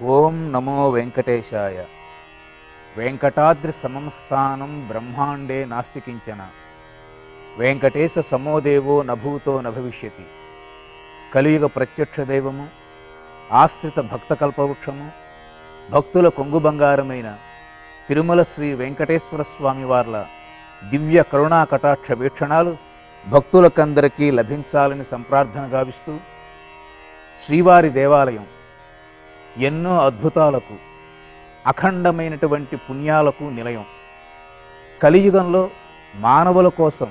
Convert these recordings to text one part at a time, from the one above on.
ఓం నమో వెంకటేశాయ. వెంకటాద్రి సమం స్థానం బ్రహ్మాండే నాస్తి కించన. వెంకటేశ సమోదేవో నభూతో నభవిష్యతి. కలియుగ ప్రత్యక్ష దైవము, ఆశ్రిత భక్త కల్పవృక్షము, భక్తుల కొంగు బంగారమైన తిరుమల శ్రీ వెంకటేశ్వర స్వామి వార్ల దివ్య కరుణా కటాక్ష వీక్షణాలు భక్తులకందరికీ లభించాలని సంప్రార్థన గావిస్తూ, శ్రీవారి దేవాలయం ఎన్నో అద్భుతాలకు, అఖండమైనటువంటి పుణ్యాలకు నిలయం. కలియుగంలో మానవుల కోసం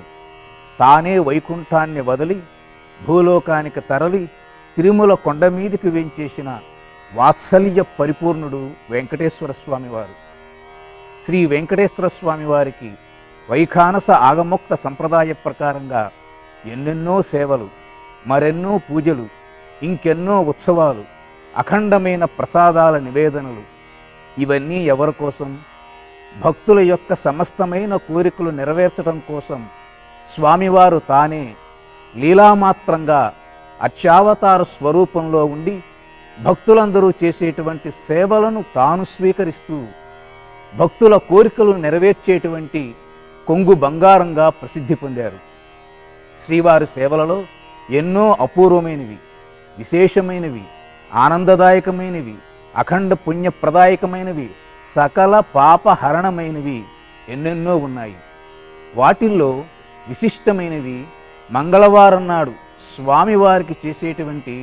తానే వైకుంఠాన్ని వదిలి భూలోకానికి తరలి తిరుమల కొండ మీదికి వేంచేసిన వాత్సల్య పరిపూర్ణుడు వెంకటేశ్వర స్వామివారు. శ్రీ వెంకటేశ్వర స్వామివారికి వైఖానస ఆగమోక్త సంప్రదాయ ప్రకారంగా ఎన్నెన్నో సేవలు, మరెన్నో పూజలు, ఇంకెన్నో ఉత్సవాలు, అఖండమైన ప్రసాదాల నివేదనలు, ఇవన్నీ ఎవరి కోసం? భక్తుల యొక్క సమస్తమైన కోరికలు నెరవేర్చడం కోసం స్వామివారు తానే లీలామాత్రంగా అర్చావతార స్వరూపంలో ఉండి భక్తులందరూ చేసేటువంటి సేవలను తాను స్వీకరిస్తూ భక్తుల కోరికలు నెరవేర్చేటువంటి కొంగు బంగారంగా ప్రసిద్ధి పొందారు. శ్రీవారి సేవలలో ఎన్నో అపూర్వమైనవి, విశేషమైనవి, ఆనందదాయకమైనవి, అఖండ పుణ్యప్రదాయకమైనవి, సకల పాపహరణమైనవి ఎన్నెన్నో ఉన్నాయి. వాటిల్లో విశిష్టమైనవి మంగళవారం నాడు స్వామివారికి చేసేటువంటి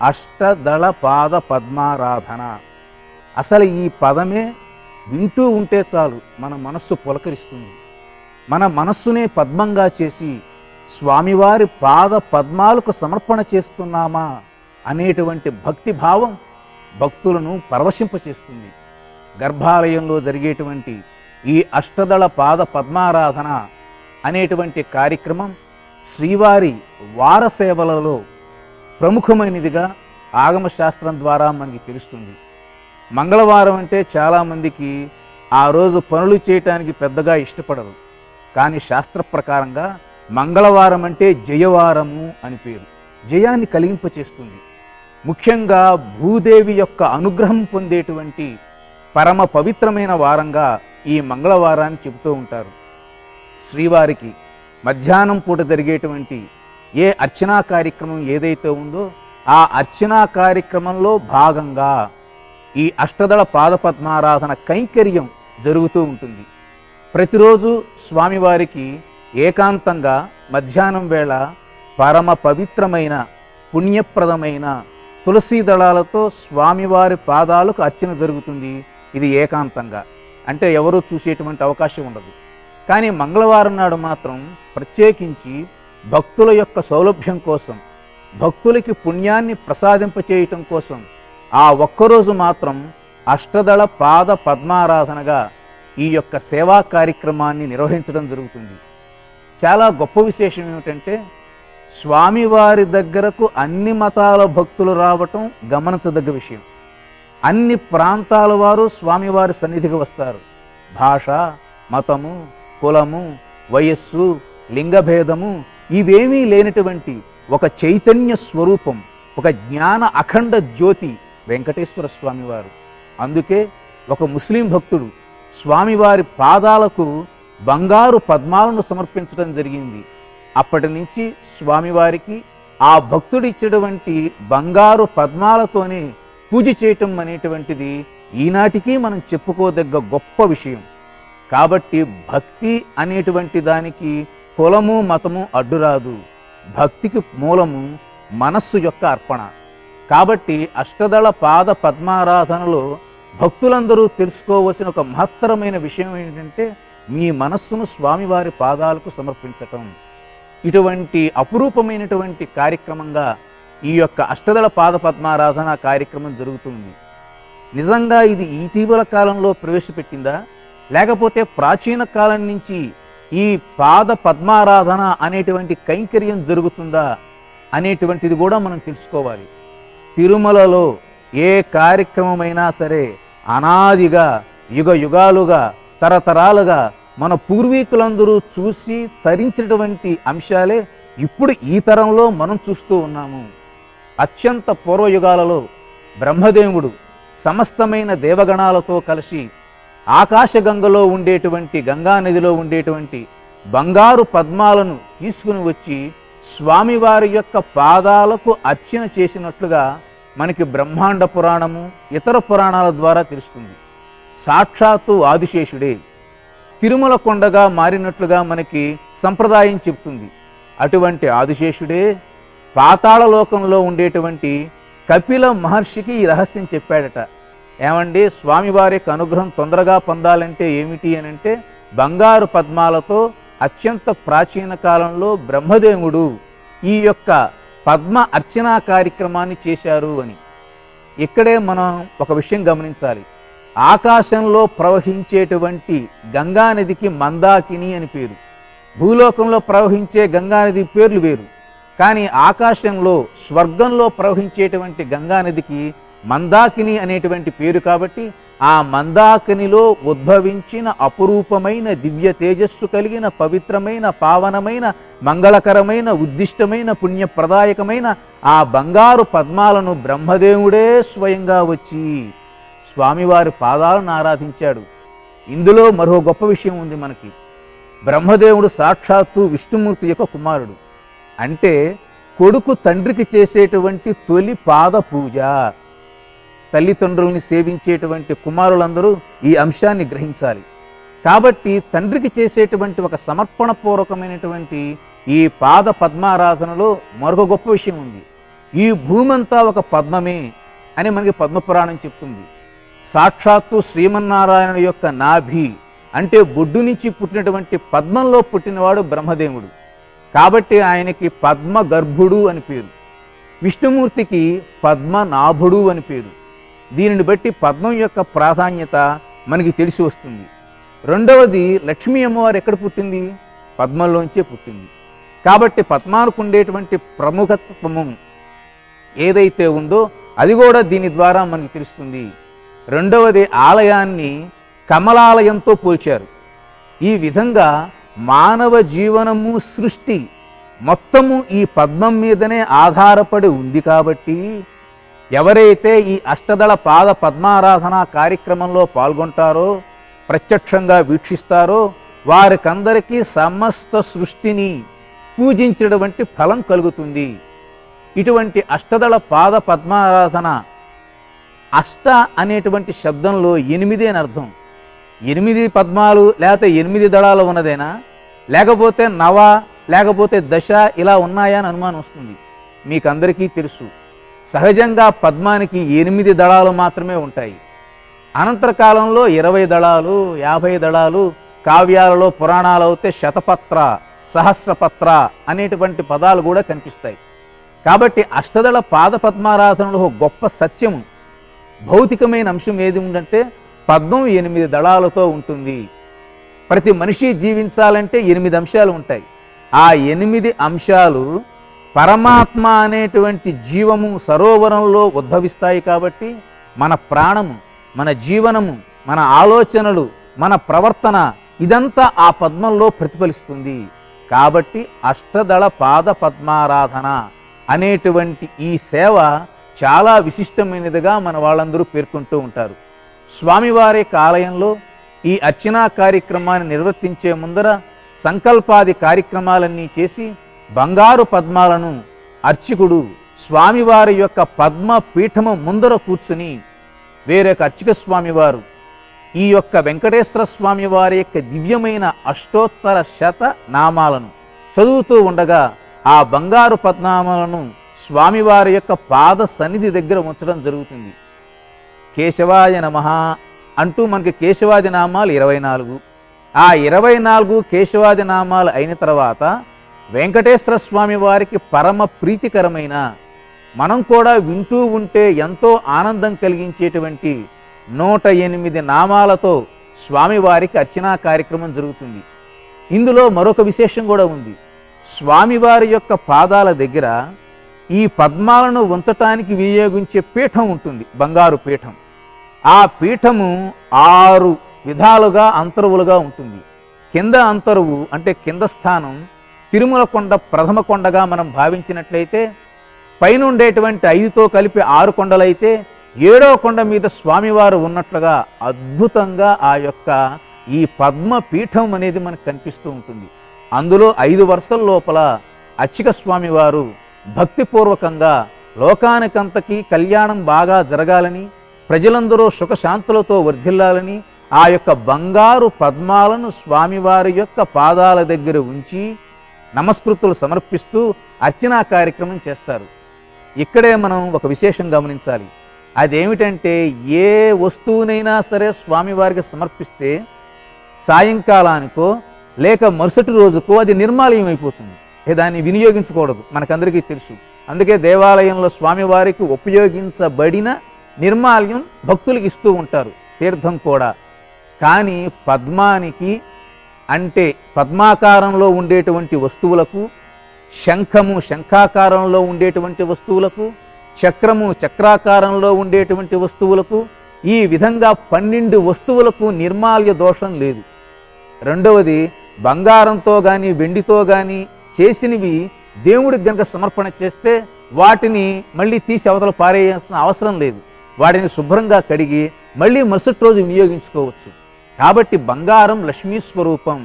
అష్టదళ పాద పద్మారాధన. అసలు ఈ పదమే వింటూ ఉంటే చాలు మన మనస్సు పులకరిస్తుంది. మన మనస్సునే పద్మంగా చేసి స్వామివారి పాద పద్మాలకు సమర్పణ చేస్తున్నామా అనేటువంటి భక్తి భావం భక్తులను పరవశింపచేస్తుంది. గర్భాలయంలో జరిగేటువంటి ఈ అష్టదళ పాద పద్మారాధన అనేటువంటి కార్యక్రమం శ్రీవారి వార సేవలలో ప్రముఖమైనదిగా ఆగమశాస్త్రం ద్వారా మనకి తెలుస్తుంది. మంగళవారం అంటే చాలామందికి ఆ రోజు పనులు చేయటానికి పెద్దగా ఇష్టపడరు. కానీ శాస్త్ర ప్రకారంగా మంగళవారం అంటే జయవారము అని పేరు. జయాన్ని కలిగింపచేస్తుంది. ముఖ్యంగా భూదేవి యొక్క అనుగ్రహం పొందేటువంటి పరమ పవిత్రమైన వారంగా ఈ మంగళవారాన్ని చెబుతూ ఉంటారు. శ్రీవారికి మధ్యాహ్నం పూట జరిగేటువంటి ఏ అర్చనా కార్యక్రమం ఏదైతే ఉందో ఆ అర్చనా కార్యక్రమంలో భాగంగా ఈ అష్టదళ పాదపద్మారాధన కైంకర్యం జరుగుతూ ఉంటుంది. ప్రతిరోజు స్వామివారికి ఏకాంతంగా మధ్యాహ్నం వేళ పరమ పవిత్రమైన పుణ్యప్రదమైన తులసీ దళాలతో స్వామివారి పాదాలకు అర్చన జరుగుతుంది. ఇది ఏకాంతంగా, అంటే ఎవరూ చూసేటువంటి అవకాశం ఉండదు. కానీ మంగళవారం నాడు మాత్రం ప్రత్యేకించి భక్తుల యొక్క సౌలభ్యం కోసం, భక్తులకి పుణ్యాన్ని ప్రసాదింపచేయటం కోసం ఆ ఒక్కరోజు మాత్రం అష్టదళ పాద పద్మారాధనగా ఈ యొక్క సేవా కార్యక్రమాన్ని నిర్వహించడం జరుగుతుంది. చాలా గొప్ప విశేషం ఏమిటంటే, స్వామివారి దగ్గరకు అన్ని మతాల భక్తులు రావటం గమనించదగ్గ విషయం. అన్ని ప్రాంతాల వారు స్వామివారి సన్నిధికి వస్తారు. భాష, మతము, కులము, వయస్సు, లింగభేదము ఇవేమీ లేనటువంటి ఒక చైతన్య స్వరూపం, ఒక జ్ఞాన అఖండ జ్యోతి వెంకటేశ్వర స్వామివారు. అందుకే ఒక ముస్లిం భక్తుడు స్వామివారి పాదాలకు బంగారు పద్మాలను సమర్పించడం జరిగింది. అప్పటి నుంచి స్వామివారికి ఆ భక్తుడు ఇచ్చేటువంటి బంగారు పద్మాలతోనే పూజ చేయటం అనేటువంటిది ఈనాటికి మనం చెప్పుకోదగ్గ గొప్ప విషయం. కాబట్టి భక్తి అనేటువంటి దానికి కులము మతము అడ్డురాదు. భక్తికి మూలము మనస్సు యొక్క అర్పణ. కాబట్టి అష్టదళ పాద పద్మారాధనలో భక్తులందరూ తెలుసుకోవలసిన ఒక మహత్తరమైన విషయం ఏంటంటే, మీ మనస్సును స్వామివారి పాదాలకు సమర్పించటం. ఇటువంటి అపురూపమైనటువంటి కార్యక్రమంగా ఈ యొక్క అష్టదళ పాద పద్మారాధన కార్యక్రమం జరుగుతుంది. నిజంగా ఇది ఇటీవల కాలంలో ప్రవేశపెట్టిందా, లేకపోతే ప్రాచీన కాలం నుంచి ఈ పాద పద్మారాధన అనేటువంటి కైంకర్యం జరుగుతుందా అనేటువంటిది కూడా మనం తెలుసుకోవాలి. తిరుమలలో ఏ కార్యక్రమమైనా సరే అనాదిగా యుగ యుగాలుగా తరతరాలుగా మన పూర్వీకులందరూ చూసి తరించినటువంటి అంశాలే ఇప్పుడు ఈ తరంలో మనం చూస్తూ ఉన్నాము. అత్యంత పూర్వయుగాలలో బ్రహ్మదేవుడు సమస్తమైన దేవగణాలతో కలిసి ఆకాశగంగలో ఉండేటువంటి గంగానదిలో ఉండేటువంటి బంగారు పద్మాలను తీసుకుని వచ్చి స్వామివారి యొక్క పాదాలకు అర్చన చేసినట్లుగా మనకి బ్రహ్మాండ పురాణము ఇతర పురాణాల ద్వారా తెలుస్తుంది. సాక్షాత్తు ఆదిశేషుడే తిరుమల కొండగా మారినట్లుగా మనకి సంప్రదాయం చెప్తుంది. అటువంటి ఆదిశేషుడే పాతాళ లోకంలో ఉండేటువంటి కపిల మహర్షికి ఈ రహస్యం చెప్పాడట. ఏమండి, స్వామివారి యొక్క అనుగ్రహం తొందరగా పొందాలంటే ఏమిటి అని అంటే బంగారు పద్మాలతో అత్యంత ప్రాచీన కాలంలో బ్రహ్మదేవుడు ఈ యొక్క పద్మ అర్చనా కార్యక్రమాన్ని చేశారు అని. ఇక్కడే మనం ఒక విషయం గమనించాలి. ఆకాశంలో ప్రవహించేటువంటి గంగానదికి మందాకిని అని పేరు. భూలోకంలో ప్రవహించే గంగానది పేర్లు వేరు. కానీ ఆకాశంలో స్వర్గంలో ప్రవహించేటువంటి గంగానదికి మందాకిని అనేటువంటి పేరు. కాబట్టి ఆ మందాకినిలో ఉద్భవించిన అపురూపమైన దివ్య తేజస్సు కలిగిన పవిత్రమైన పావనమైన మంగళకరమైన ఉద్దిష్టమైన పుణ్యప్రదాయకమైన ఆ బంగారు పద్మాలను బ్రహ్మదేవుడే స్వయంగా వచ్చి స్వామివారి పాదాలను ఆరాధించాడు. ఇందులో మరో గొప్ప విషయం ఉంది మనకి. బ్రహ్మదేవుడు సాక్షాత్తు విష్ణుమూర్తి యొక్క కుమారుడు. అంటే కొడుకు తండ్రికి చేసేటువంటి తొలి పాద పూజ. తల్లిదండ్రుల్ని సేవించేటువంటి కుమారులందరూ ఈ అంశాన్ని గ్రహించాలి. కాబట్టి తండ్రికి చేసేటువంటి ఒక సమర్పణపూర్వకమైనటువంటి ఈ పాద పద్మారాధనలో మరొక గొప్ప విషయం ఉంది. ఈ భూమంతా ఒక పద్మమే అని మనకి పద్మపురాణం చెప్తుంది. సాక్షాత్తు శ్రీమన్నారాయణ యొక్క నాభి అంటే బొడ్డు నుంచి పుట్టినటువంటి పద్మంలో పుట్టినవాడు బ్రహ్మదేవుడు. కాబట్టి ఆయనకి పద్మ గర్భుడు అని పేరు. విష్ణుమూర్తికి పద్మనాభుడు అని పేరు. దీనిని బట్టి పద్మం యొక్క ప్రాధాన్యత మనకి తెలిసి వస్తుంది. రెండవది, లక్ష్మీ అమ్మవారు ఎక్కడ పుట్టింది? పద్మంలోంచే పుట్టింది. కాబట్టి పద్మానికి ఉండేటువంటి ప్రముఖత్వము ఏదైతే ఉందో అది కూడా దీని ద్వారా మనకి తెలుస్తుంది. రెండవది, ఆలయాన్ని కమలాలయంతో పోల్చారు. ఈ విధంగా మానవ జీవనము సృష్టి మొత్తము ఈ పద్మం మీదనే ఆధారపడి ఉంది. కాబట్టి ఎవరైతే ఈ అష్టదళ పాద పద్మారాధన కార్యక్రమంలో పాల్గొంటారో, ప్రత్యక్షంగా వీక్షిస్తారో వారికందరికీ సమస్త సృష్టిని పూజించినటువంటి ఫలం కలుగుతుంది. ఇటువంటి అష్టదళ పాద పద్మారాధన, అష్ట అనేటువంటి శబ్దంలో 8 అని అర్థం. 8 పద్మాలు లేకపోతే 8 దళాలు ఉన్నదేనా, లేకపోతే నవ లేకపోతే దశ ఇలా ఉన్నాయా అని అనుమానం వస్తుంది. మీకందరికీ తెలుసు, సహజంగా పద్మానికి 8 దళాలు మాత్రమే ఉంటాయి. అనంతర కాలంలో 20 దళాలు 50 దళాలు, కావ్యాలలో పురాణాలు అయితే శతపత్ర సహస్రపత్ర అనేటువంటి పదాలు కూడా కనిపిస్తాయి. కాబట్టి అష్టదళ పాద పద్మారాధనలో గొప్ప సత్యము, భౌతికమైన అంశం ఏది ఉందంటే పద్మం 8 దళాలతో ఉంటుంది. ప్రతి మనిషి జీవించాలంటే 8 అంశాలు ఉంటాయి. ఆ 8 అంశాలు పరమాత్మ అనేటువంటి జీవము సరోవరంలో ఉద్భవిస్తాయి. కాబట్టి మన ప్రాణము, మన జీవనము, మన ఆలోచనలు, మన ప్రవర్తన ఇదంతా ఆ పద్మంలో ప్రతిఫలిస్తుంది. కాబట్టి అష్టదళ పాద పద్మారాధన అనేటువంటి ఈ సేవ చాలా విశిష్టమైనదిగా మన వాళ్ళందరూ పేర్కొంటూ ఉంటారు. స్వామివారి ఆలయంలో ఈ అర్చనా కార్యక్రమాన్ని నిర్వర్తించే ముందర సంకల్పాది కార్యక్రమాలన్నీ చేసి బంగారు పద్మాలను అర్చకుడు స్వామివారి యొక్క పద్మ పీఠము ముందర కూర్చుని వేరొక అర్చక స్వామివారు ఈ యొక్క వెంకటేశ్వర స్వామి వారి యొక్క దివ్యమైన అష్టోత్తర శత నామాలను చదువుతూ ఉండగా ఆ బంగారు పద్మాలను స్వామివారి యొక్క పాద సన్నిధి దగ్గర ఉంచడం జరుగుతుంది. కేశవాయ నమః అంటూ మనకి కేశవాది నామాలు 24. ఆ 24 కేశవాది నామాలు అయిన తర్వాత వెంకటేశ్వర స్వామి వారికి పరమ ప్రీతికరమైన, మనం కూడా వింటూ ఉంటే ఎంతో ఆనందం కలిగించేటువంటి 108 నామాలతో స్వామివారికి అర్చనా కార్యక్రమం జరుగుతుంది. ఇందులో మరొక విశేషం కూడా ఉంది. స్వామివారి యొక్క పాదాల దగ్గర ఈ పద్మాలను ఉంచటానికి వినియోగించే పీఠం ఉంటుంది, బంగారు పీఠం. ఆ పీఠము 6 విధాలుగా అంతరువులుగా ఉంటుంది. కింద అంతరువు అంటే కింద స్థానం తిరుమల కొండ ప్రథమ కొండగా మనం భావించినట్లయితే, పైన ఉండేటువంటి 5తో కలిపి 6 కొండలైతే ఏడో కొండ మీద స్వామివారు ఉన్నట్లుగా అద్భుతంగా ఆ యొక్క ఈ పద్మ పీఠం అనేది మనకు కనిపిస్తూ ఉంటుంది. అందులో 5 వరుసల లోపల అచ్చిక స్వామివారు భక్తిపూర్వకంగా లోకానికంతకీ కళ్యాణం బాగా జరగాలని, ప్రజలందరూ సుఖశాంతులతో వర్ధిల్లాలని ఆ యొక్క బంగారు పద్మాలను స్వామివారి యొక్క పాదాల దగ్గర ఉంచి నమస్కృతులు సమర్పిస్తూ అర్చనా కార్యక్రమం చేస్తారు. ఇక్కడే మనం ఒక విశేషం గమనించాలి. అదేమిటంటే, ఏ వస్తువునైనా సరే స్వామివారికి సమర్పిస్తే సాయంకాలానికో లేక మరుసటి రోజుకో అది నిర్మాల్యం అయిపోతుంది. దాన్ని వినియోగించకూడదు, మనకందరికీ తెలుసు. అందుకే దేవాలయంలో స్వామివారికి ఉపయోగించబడిన నిర్మాల్యం భక్తులకు ఇస్తూ ఉంటారు, తీర్థం కూడా. కానీ పద్మానికి అంటే పద్మాకారంలో ఉండేటువంటి వస్తువులకు, శంఖము శంఖాకారంలో ఉండేటువంటి వస్తువులకు, చక్రము చక్రాకారంలో ఉండేటువంటి వస్తువులకు, ఈ విధంగా 12 వస్తువులకు నిర్మాల్య దోషం లేదు. రెండవది, బంగారంతో కానీ వెండితో కానీ చేసినవి దేవుడికి గనక సమర్పణ చేస్తే వాటిని మళ్ళీ తీసి అవతల పారేయాల్సిన అవసరం లేదు. వాటిని శుభ్రంగా కడిగి మళ్ళీ మరుసటి రోజు వినియోగించుకోవచ్చు. కాబట్టి బంగారం లక్ష్మీ స్వరూపం.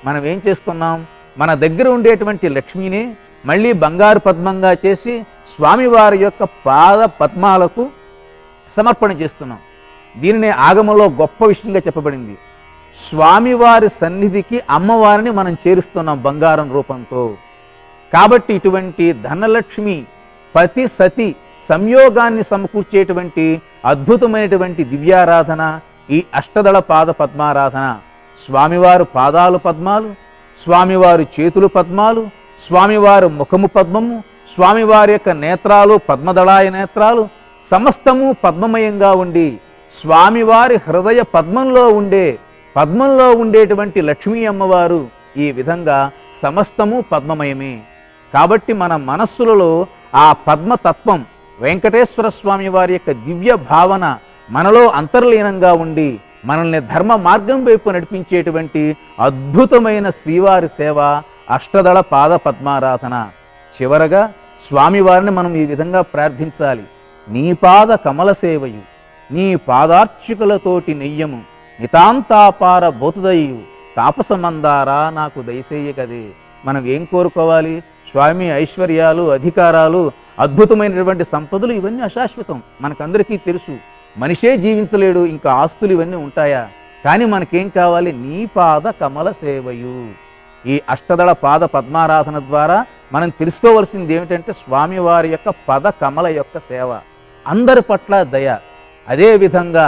మనం ఏం చేస్తున్నాం, మన దగ్గర ఉండేటువంటి లక్ష్మీని మళ్ళీ బంగారు పద్మంగా చేసి స్వామివారి యొక్క పాద పద్మాలకు సమర్పణ చేస్తున్నాం. దీనినే ఆగమంలో గొప్ప విషయంగా చెప్పబడింది. స్వామివారి సన్నిధికి అమ్మవారిని మనం చేరుస్తున్నాం బంగారం రూపంతో. కాబట్టి ఇటువంటి ధనలక్ష్మి పతి సతి సంయోగాన్ని సమకూర్చేటువంటి అద్భుతమైనటువంటి దివ్యారాధన ఈ అష్టదళ పాద పద్మారాధన. స్వామివారు పాదాలు పద్మాలు, స్వామివారు చేతులు పద్మాలు, స్వామివారు ముఖము పద్మము, స్వామివారి యొక్క నేత్రాలు పద్మదళాయ నేత్రాలు, సమస్తము పద్మమయంగా ఉండి స్వామివారి హృదయ పద్మంలో ఉండేటువంటి లక్ష్మీ అమ్మవారు ఈ విధంగా సమస్తము పద్మమయమే. కాబట్టి మన మనస్సులలో ఆ పద్మతత్వం, వెంకటేశ్వర స్వామి వారి యొక్క దివ్య భావన మనలో అంతర్లీనంగా ఉండి మనల్ని ధర్మ మార్గం వైపు నడిపించేటువంటి అద్భుతమైన శ్రీవారి సేవ అష్టదళ పాద పద్మారాధన. చివరగా స్వామివారిని మనం ఈ విధంగా ప్రార్థించాలి. నీ పాద కమల సేవయు, నీ పాదార్చికలతోటి నెయ్యము, నితాంతాపార బోతుదయ్యు, తాపసమందారా నాకు దయసేయ కదే. మనం ఏం కోరుకోవాలి? స్వామి ఐశ్వర్యాలు, అధికారాలు, అద్భుతమైనటువంటి సంపదలు ఇవన్నీ అశాశ్వతం, మనకందరికీ తెలుసు. మనిషే జీవించలేడు, ఇంకా ఆస్తులు ఇవన్నీ ఉంటాయా? కానీ మనకేం కావాలి? నీ పాద కమల సేవయు. ఈ అష్టదళ పాద పద్మారాధన ద్వారా మనం తెలుసుకోవాల్సింది ఏమిటంటే స్వామివారి యొక్క పద కమల యొక్క సేవ, అందరి పట్ల దయ. అదేవిధంగా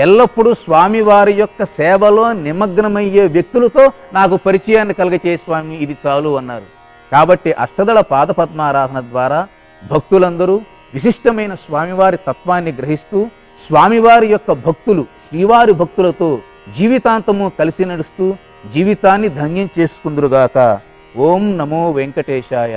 ఎల్లప్పుడూ స్వామివారి యొక్క సేవలో నిమగ్నమయ్యే వ్యక్తులతో నాకు పరిచయాన్ని కలగచే స్వామి, ఇది చాలు అన్నారు. కాబట్టి అష్టదళ పాద పద్మారాధన ద్వారా భక్తులందరూ విశిష్టమైన స్వామివారి తత్వాన్ని గ్రహిస్తూ స్వామివారి యొక్క భక్తులు, శ్రీవారి భక్తులతో జీవితాంతము కలిసి నడుస్తూ జీవితాన్ని ధన్యం చేసుకుందురుగాక. ఓం నమో వెంకటేశాయ.